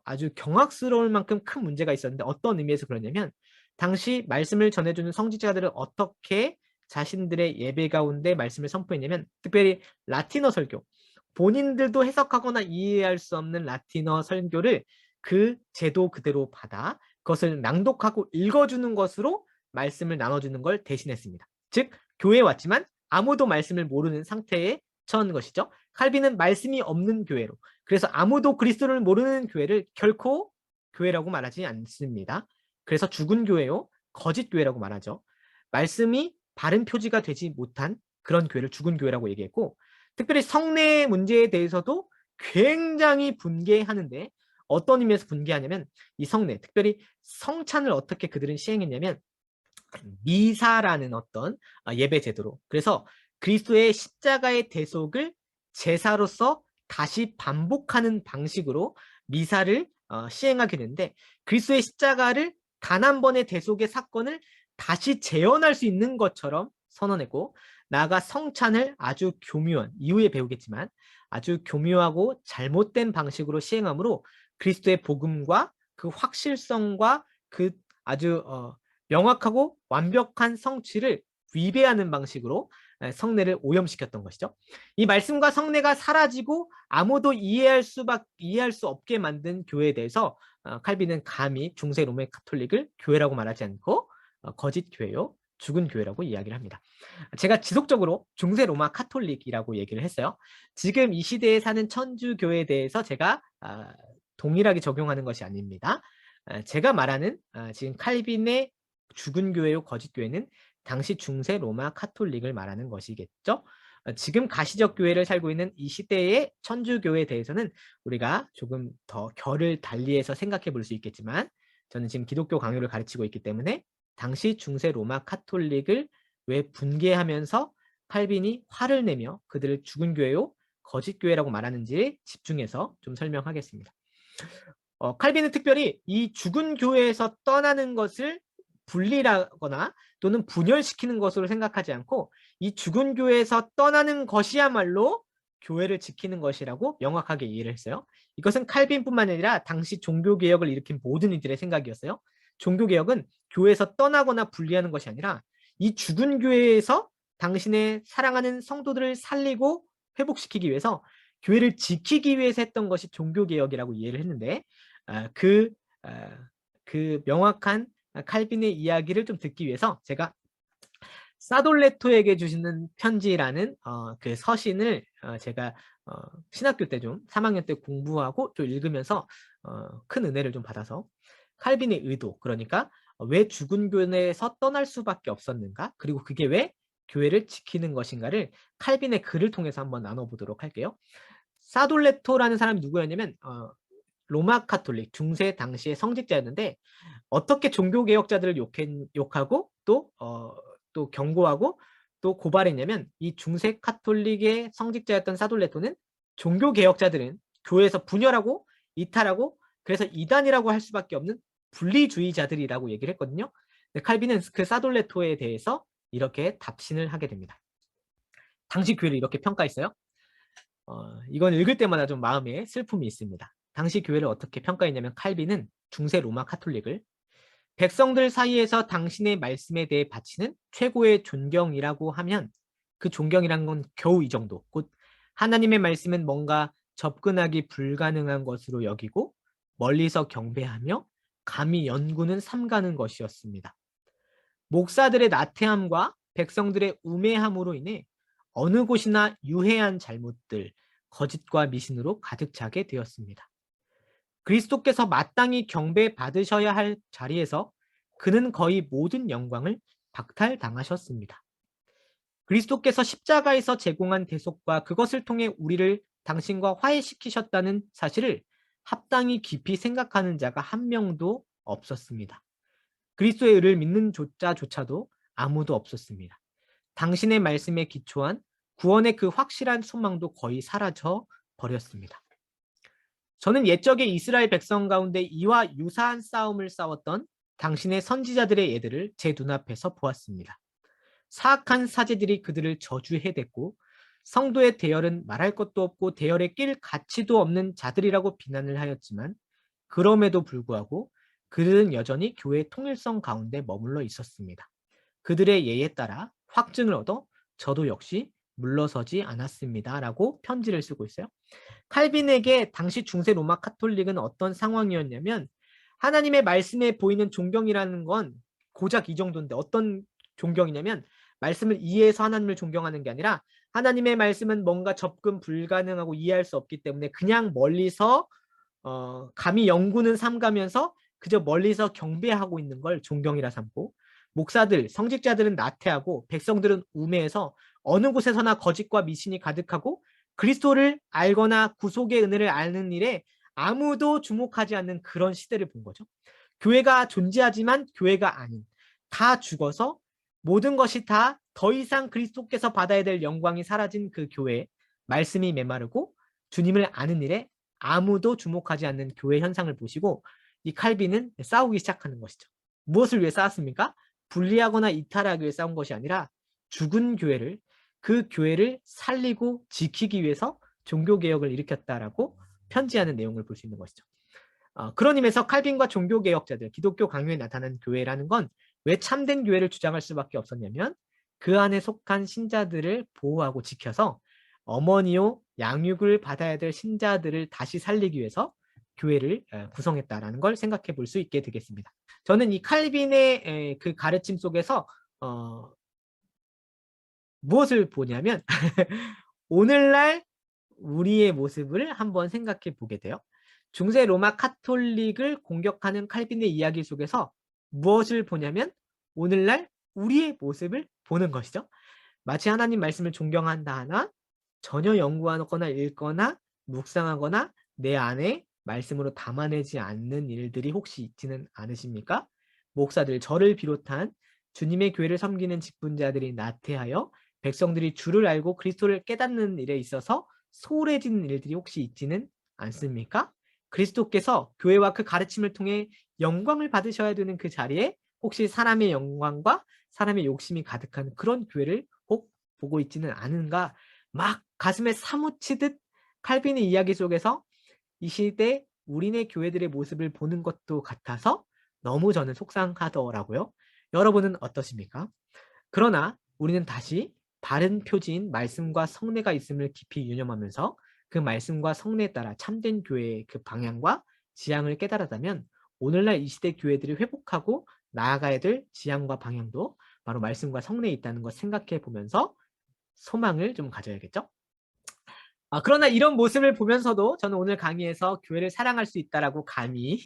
아주 경악스러울 만큼 큰 문제가 있었는데 어떤 의미에서 그러냐면 당시 말씀을 전해주는 성직자들은 어떻게 자신들의 예배 가운데 말씀을 선포했냐면 특별히 라틴어 설교, 본인들도 해석하거나 이해할 수 없는 라틴어 설교를 그 제도 그대로 받아 그것을 낭독하고 읽어주는 것으로 말씀을 나눠주는 걸 대신했습니다. 즉 교회에 왔지만 아무도 말씀을 모르는 상태에 처한 것이죠. 칼빈은 말씀이 없는 교회로 그래서 아무도 그리스도를 모르는 교회를 결코 교회라고 말하지 않습니다. 그래서 죽은 교회요, 거짓 교회라고 말하죠. 말씀이 바른 표지가 되지 못한 그런 교회를 죽은 교회라고 얘기했고 특별히 성례 문제에 대해서도 굉장히 분개하는데 어떤 의미에서 분개하냐면 이 성례, 특별히 성찬을 어떻게 그들은 시행했냐면 미사라는 어떤 예배 제도로 그래서 그리스도의 십자가의 대속을 제사로서 다시 반복하는 방식으로 미사를 시행하게 되는데 그리스도의 십자가를 단 한 번의 대속의 사건을 다시 재현할 수 있는 것처럼 선언했고 나아가 성찬을 아주 교묘한 이후에 배우겠지만 아주 교묘하고 잘못된 방식으로 시행하므로 그리스도의 복음과 그 확실성과 그 아주 명확하고 완벽한 성취를 위배하는 방식으로 성례를 오염시켰던 것이죠. 이 말씀과 성례가 사라지고 아무도 이해할 수 없게 만든 교회에 대해서 칼빈은 감히 중세 로마 카톨릭을 교회라고 말하지 않고 거짓 교회요, 죽은 교회라고 이야기를 합니다. 제가 지속적으로 중세 로마 카톨릭이라고 얘기를 했어요. 지금 이 시대에 사는 천주교에 대해서 제가 동일하게 적용하는 것이 아닙니다. 제가 말하는 지금 칼빈의 죽은 교회요, 거짓 교회는 당시 중세 로마 카톨릭을 말하는 것이겠죠. 지금 가시적 교회를 살고 있는 이 시대의 천주교에 대해서는 우리가 조금 더 결을 달리해서 생각해 볼 수 있겠지만 저는 지금 기독교 강요를 가르치고 있기 때문에 당시 중세 로마 카톨릭을 왜 분개하면서 칼빈이 화를 내며 그들을 죽은 교회요, 거짓 교회라고 말하는지에 집중해서 좀 설명하겠습니다. 칼빈은 특별히 이 죽은 교회에서 떠나는 것을 분리하거나 또는 분열시키는 것으로 생각하지 않고 이 죽은 교회에서 떠나는 것이야말로 교회를 지키는 것이라고 명확하게 이해를 했어요. 이것은 칼빈뿐만 아니라 당시 종교개혁을 일으킨 모든 이들의 생각이었어요. 종교개혁은 교회에서 떠나거나 분리하는 것이 아니라 이 죽은 교회에서 당신의 사랑하는 성도들을 살리고 회복시키기 위해서 교회를 지키기 위해서 했던 것이 종교개혁이라고 이해를 했는데 그 명확한 칼빈의 이야기를 좀 듣기 위해서 제가 사돌레토에게 주시는 편지라는 그 서신을 제가 신학교 때 좀 3학년 때 공부하고 좀 읽으면서 큰 은혜를 좀 받아서 칼빈의 의도, 그러니까 왜 죽은 교회에서 떠날 수밖에 없었는가, 그리고 그게 왜 교회를 지키는 것인가를 칼빈의 글을 통해서 한번 나눠보도록 할게요. 사돌레토라는 사람이 누구였냐면 로마 카톨릭 중세 당시의 성직자였는데 어떻게 종교개혁자들을 욕하고 또 경고하고 또 고발했냐면 이 중세 카톨릭의 성직자였던 사돌레토는 종교개혁자들은 교회에서 분열하고 이탈하고 그래서 이단이라고 할 수밖에 없는 분리주의자들이라고 얘기를 했거든요. 칼빈은 그 사돌레토에 대해서 이렇게 답신을 하게 됩니다. 당시 교회를 이렇게 평가했어요. 이건 읽을 때마다 좀 마음에 슬픔이 있습니다. 당시 교회를 어떻게 평가했냐면 칼빈은 중세 로마 카톨릭을 백성들 사이에서 당신의 말씀에 대해 바치는 최고의 존경이라고 하면 그 존경이란 건 겨우 이 정도. 곧 하나님의 말씀은 뭔가 접근하기 불가능한 것으로 여기고 멀리서 경배하며 감히 연구는 삼가는 것이었습니다. 목사들의 나태함과 백성들의 우매함으로 인해 어느 곳이나 유해한 잘못들, 거짓과 미신으로 가득 차게 되었습니다. 그리스도께서 마땅히 경배받으셔야 할 자리에서 그는 거의 모든 영광을 박탈당하셨습니다. 그리스도께서 십자가에서 제공한 대속과 그것을 통해 우리를 당신과 화해시키셨다는 사실을 합당히 깊이 생각하는 자가 한 명도 없었습니다. 그리스도의 의를 믿는 자조차도 아무도 없었습니다. 당신의 말씀에 기초한 구원의 그 확실한 소망도 거의 사라져 버렸습니다. 저는 옛적의 이스라엘 백성 가운데 이와 유사한 싸움을 싸웠던 당신의 선지자들의 예들을 제 눈앞에서 보았습니다. 사악한 사제들이 그들을 저주해댔고 성도의 대열은 말할 것도 없고 대열에 낄 가치도 없는 자들이라고 비난을 하였지만 그럼에도 불구하고 그들은 여전히 교회의 통일성 가운데 머물러 있었습니다. 그들의 예에 따라 확증을 얻어 저도 역시 물러서지 않았습니다. 라고 편지를 쓰고 있어요. 칼빈에게 당시 중세 로마 카톨릭은 어떤 상황이었냐면 하나님의 말씀에 보이는 존경이라는 건 고작 이 정도인데 어떤 존경이냐면 말씀을 이해해서 하나님을 존경하는 게 아니라 하나님의 말씀은 뭔가 접근 불가능하고 이해할 수 없기 때문에 그냥 멀리서 감히 연구는 삼가면서 그저 멀리서 경배하고 있는 걸 존경이라 삼고 목사들, 성직자들은 나태하고 백성들은 우매해서 어느 곳에서나 거짓과 미신이 가득하고 그리스도를 알거나 구속의 은혜를 아는 일에 아무도 주목하지 않는 그런 시대를 본 거죠. 교회가 존재하지만 교회가 아닌, 다 죽어서 모든 것이 다 더 이상 그리스도께서 받아야 될 영광이 사라진 그 교회에 말씀이 메마르고 주님을 아는 일에 아무도 주목하지 않는 교회 현상을 보시고 이 칼빈은 싸우기 시작하는 것이죠. 무엇을 위해 싸웠습니까? 분리하거나 이탈하기 위해 싸운 것이 아니라 죽은 교회를 그 교회를 살리고 지키기 위해서 종교개혁을 일으켰다라고 편지하는 내용을 볼 수 있는 것이죠. 그런 의미에서 칼빈과 종교개혁자들, 기독교 강요에 나타난 교회라는 건 왜 참된 교회를 주장할 수밖에 없었냐면 그 안에 속한 신자들을 보호하고 지켜서 어머니요 양육을 받아야 될 신자들을 다시 살리기 위해서 교회를 구성했다라는 걸 생각해 볼 수 있게 되겠습니다. 저는 이 칼빈의 그 가르침 속에서 무엇을 보냐면 오늘날 우리의 모습을 한번 생각해 보게 돼요. 중세 로마 카톨릭을 공격하는 칼빈의 이야기 속에서 무엇을 보냐면 오늘날 우리의 모습을 보는 것이죠. 마치 하나님 말씀을 존경한다 하나 전혀 연구하거나 읽거나 묵상하거나 내 안에 말씀으로 담아내지 않는 일들이 혹시 있지는 않으십니까? 목사들, 저를 비롯한 주님의 교회를 섬기는 직분자들이 나태하여 백성들이 주를 알고 그리스도를 깨닫는 일에 있어서 소홀해지는 일들이 혹시 있지는 않습니까? 그리스도께서 교회와 그 가르침을 통해 영광을 받으셔야 되는 그 자리에 혹시 사람의 영광과 사람의 욕심이 가득한 그런 교회를 혹 보고 있지는 않은가? 막 가슴에 사무치듯 칼빈의 이야기 속에서 이 시대 우리네 교회들의 모습을 보는 것도 같아서 너무 저는 속상하더라고요. 여러분은 어떠십니까? 그러나 우리는 다시 바른 표지인 말씀과 성례가 있음을 깊이 유념하면서 그 말씀과 성례에 따라 참된 교회의 그 방향과 지향을 깨달았다면 오늘날 이 시대 교회들이 회복하고 나아가야 될 지향과 방향도 바로 말씀과 성례에 있다는 것 생각해 보면서 소망을 좀 가져야겠죠? 그러나 이런 모습을 보면서도 저는 오늘 강의에서 교회를 사랑할 수 있다라고 감히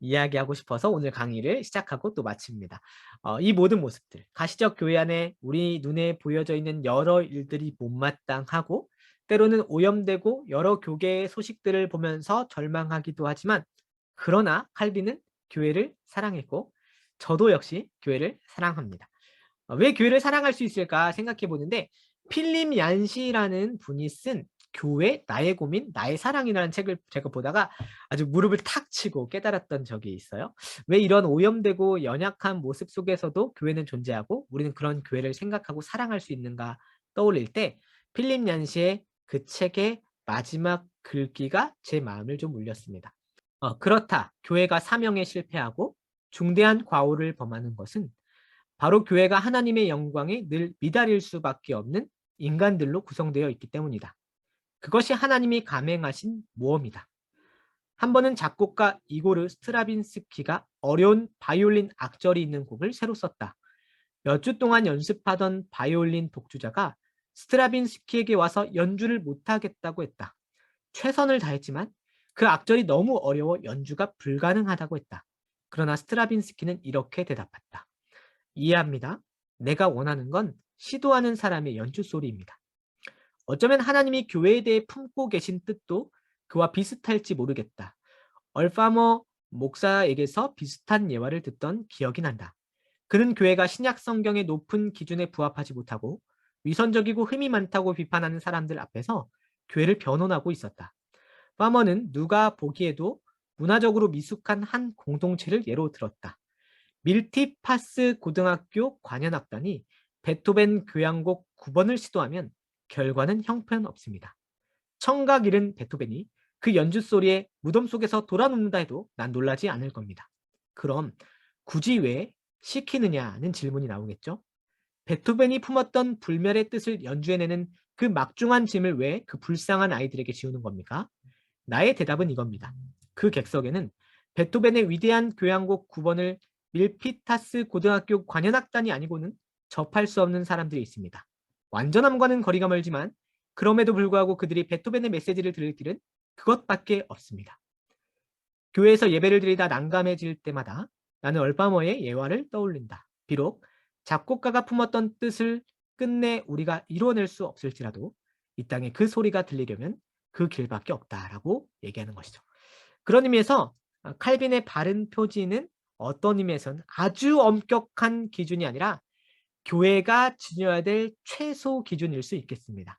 이야기하고 싶어서 오늘 강의를 시작하고 또 마칩니다. 이 모든 모습들, 가시적 교회 안에 우리 눈에 보여져 있는 여러 일들이 못마땅하고 때로는 오염되고 여러 교계의 소식들을 보면서 절망하기도 하지만 그러나 칼빈은 교회를 사랑했고 저도 역시 교회를 사랑합니다. 왜 교회를 사랑할 수 있을까 생각해 보는데 필립 얀시라는 분이 쓴 교회 나의 고민 나의 사랑이라는 책을 제가 보다가 아주 무릎을 탁 치고 깨달았던 적이 있어요. 왜 이런 오염되고 연약한 모습 속에서도 교회는 존재하고 우리는 그런 교회를 생각하고 사랑할 수 있는가 떠올릴 때 필립 얀시의 그 책의 마지막 글귀가 제 마음을 좀 울렸습니다. 그렇다. 교회가 사명에 실패하고 중대한 과오를 범하는 것은 바로 교회가 하나님의 영광에 늘 미달일 수밖에 없는 인간들로 구성되어 있기 때문이다. 그것이 하나님이 감행하신 모험이다. 한 번은 작곡가 이고르 스트라빈스키가 어려운 바이올린 악절이 있는 곡을 새로 썼다. 몇 주 동안 연습하던 바이올린 독주자가 스트라빈스키에게 와서 연주를 못하겠다고 했다. 최선을 다했지만 그 악절이 너무 어려워 연주가 불가능하다고 했다. 그러나 스트라빈스키는 이렇게 대답했다. 이해합니다. 내가 원하는 건 시도하는 사람의 연주 소리입니다. 어쩌면 하나님이 교회에 대해 품고 계신 뜻도 그와 비슷할지 모르겠다. 얼파머 목사에게서 비슷한 예화를 듣던 기억이 난다. 그는 교회가 신약 성경의 높은 기준에 부합하지 못하고 위선적이고 흠이 많다고 비판하는 사람들 앞에서 교회를 변론하고 있었다. 파머는 누가 보기에도 문화적으로 미숙한 한 공동체를 예로 들었다. 밀티파스 고등학교 관현악단이 베토벤 교향곡 9번을 시도하면 결과는 형편없습니다. 청각 잃은 베토벤이 그 연주 소리에 무덤 속에서 돌아눕는다 해도 난 놀라지 않을 겁니다. 그럼 굳이 왜 시키느냐는 질문이 나오겠죠. 베토벤이 품었던 불멸의 뜻을 연주해내는 그 막중한 짐을 왜 그 불쌍한 아이들에게 지우는 겁니까? 나의 대답은 이겁니다. 그 객석에는 베토벤의 위대한 교향곡 9번을 밀피타스 고등학교 관현악단이 아니고는 접할 수 없는 사람들이 있습니다. 완전함과는 거리가 멀지만 그럼에도 불구하고 그들이 베토벤의 메시지를 들을 길은 그것밖에 없습니다. 교회에서 예배를 드리다 난감해질 때마다 나는 얼바머의 예화를 떠올린다. 비록 작곡가가 품었던 뜻을 끝내 우리가 이뤄낼 수 없을지라도 이 땅에 그 소리가 들리려면 그 길밖에 없다라고 얘기하는 것이죠. 그런 의미에서 칼빈의 바른 표지는 어떤 의미에서는 아주 엄격한 기준이 아니라 교회가 지녀야 될 최소 기준일 수 있겠습니다.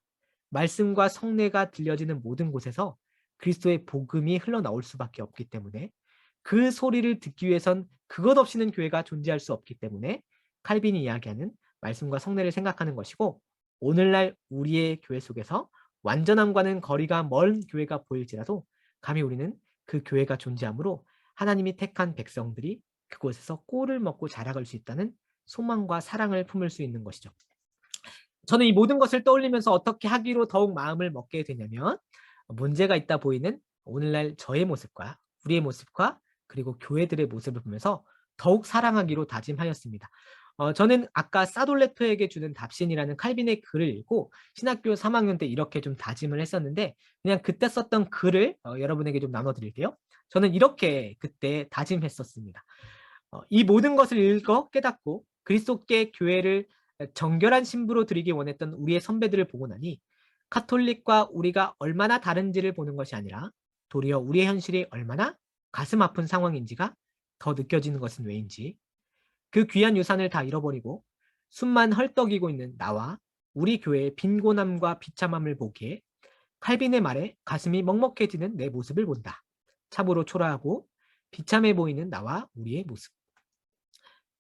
말씀과 성례가 들려지는 모든 곳에서 그리스도의 복음이 흘러나올 수밖에 없기 때문에 그 소리를 듣기 위해선 그것 없이는 교회가 존재할 수 없기 때문에 칼빈이 이야기하는 말씀과 성례를 생각하는 것이고, 오늘날 우리의 교회 속에서 완전함과는 거리가 먼 교회가 보일지라도 감히 우리는 그 교회가 존재하므로 하나님이 택한 백성들이 그곳에서 꼴을 먹고 자라갈 수 있다는 소망과 사랑을 품을 수 있는 것이죠. 저는 이 모든 것을 떠올리면서 어떻게 하기로 더욱 마음을 먹게 되냐면, 문제가 있다 보이는 오늘날 저의 모습과 우리의 모습과 그리고 교회들의 모습을 보면서 더욱 사랑하기로 다짐하였습니다. 저는 아까 사돌레토에게 주는 답신이라는 칼빈의 글을 읽고 신학교 3학년 때 이렇게 좀 다짐을 했었는데, 그냥 그때 썼던 글을 여러분에게 좀 나눠드릴게요. 저는 이렇게 그때 다짐했었습니다. 이 모든 것을 읽어 깨닫고 그리스도께 교회를 정결한 신부로 드리기 원했던 우리의 선배들을 보고 나니 카톨릭과 우리가 얼마나 다른지를 보는 것이 아니라 도리어 우리의 현실이 얼마나 가슴 아픈 상황인지가 더 느껴지는 것은 왜인지, 그 귀한 유산을 다 잃어버리고 숨만 헐떡이고 있는 나와 우리 교회의 빈곤함과 비참함을 보기에 칼빈의 말에 가슴이 먹먹해지는 내 모습을 본다. 참으로 초라하고 비참해 보이는 나와 우리의 모습.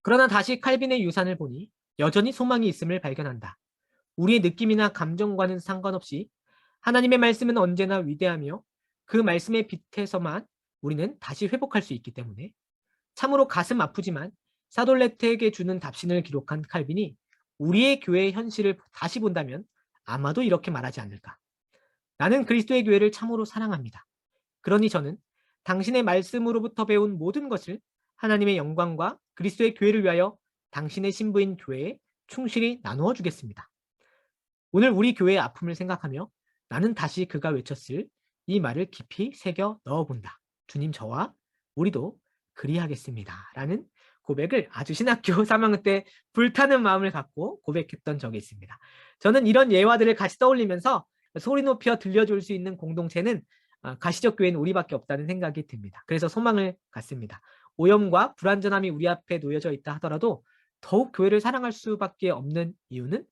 그러나 다시 칼빈의 유산을 보니 여전히 소망이 있음을 발견한다. 우리의 느낌이나 감정과는 상관없이 하나님의 말씀은 언제나 위대하며 그 말씀의 빛에서만 우리는 다시 회복할 수 있기 때문에 참으로 가슴 아프지만 사돌레트에게 주는 답신을 기록한 칼빈이 우리의 교회의 현실을 다시 본다면 아마도 이렇게 말하지 않을까. 나는 그리스도의 교회를 참으로 사랑합니다. 그러니 저는 당신의 말씀으로부터 배운 모든 것을 하나님의 영광과 그리스도의 교회를 위하여 당신의 신부인 교회에 충실히 나누어 주겠습니다. 오늘 우리 교회의 아픔을 생각하며 나는 다시 그가 외쳤을 이 말을 깊이 새겨 넣어본다. 주님, 저와 우리도 그리하겠습니다. 라는 고백을 아주 신학교 3학년 때 불타는 마음을 갖고 고백했던 적이 있습니다. 저는 이런 예화들을 같이 떠올리면서 소리 높여 들려줄 수 있는 공동체는 가시적 교회는 우리밖에 없다는 생각이 듭니다. 그래서 소망을 갖습니다. 오염과 불완전함이 우리 앞에 놓여져 있다 하더라도 더욱 교회를 사랑할 수밖에 없는 이유는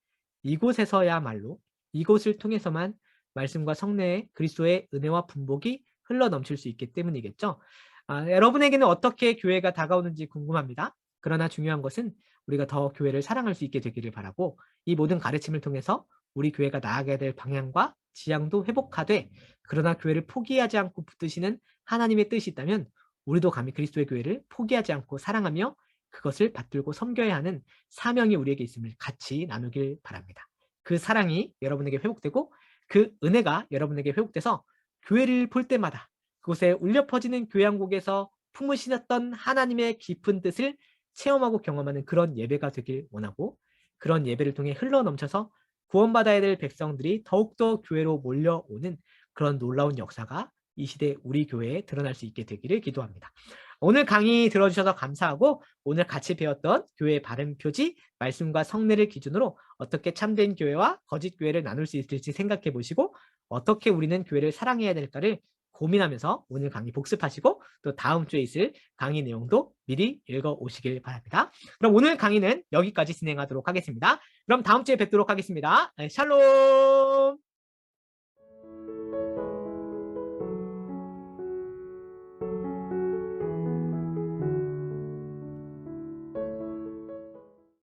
이곳에서야말로, 이곳을 통해서만 말씀과 성례의 그리스도의 은혜와 분복이 흘러넘칠 수 있기 때문이겠죠. 여러분에게는 어떻게 교회가 다가오는지 궁금합니다. 그러나 중요한 것은 우리가 더 교회를 사랑할 수 있게 되기를 바라고, 이 모든 가르침을 통해서 우리 교회가 나아가야 될 방향과 지향도 회복하되, 그러나 교회를 포기하지 않고 붙드시는 하나님의 뜻이 있다면 우리도 감히 그리스도의 교회를 포기하지 않고 사랑하며 그것을 받들고 섬겨야 하는 사명이 우리에게 있음을 같이 나누길 바랍니다. 그 사랑이 여러분에게 회복되고 그 은혜가 여러분에게 회복돼서 교회를 볼 때마다 그곳에 울려 퍼지는 교향곡에서 품으시던 하나님의 깊은 뜻을 체험하고 경험하는 그런 예배가 되길 원하고, 그런 예배를 통해 흘러넘쳐서 구원받아야 될 백성들이 더욱더 교회로 몰려오는 그런 놀라운 역사가 이 시대 우리 교회에 드러날 수 있게 되기를 기도합니다. 오늘 강의 들어주셔서 감사하고 오늘 같이 배웠던 교회의 바른 표지, 말씀과 성례를 기준으로 어떻게 참된 교회와 거짓 교회를 나눌 수 있을지 생각해 보시고 어떻게 우리는 교회를 사랑해야 될까를 고민하면서 오늘 강의 복습하시고 또 다음 주에 있을 강의 내용도 미리 읽어 오시길 바랍니다. 그럼 오늘 강의는 여기까지 진행하도록 하겠습니다. 그럼 다음 주에 뵙도록 하겠습니다. 샬롬!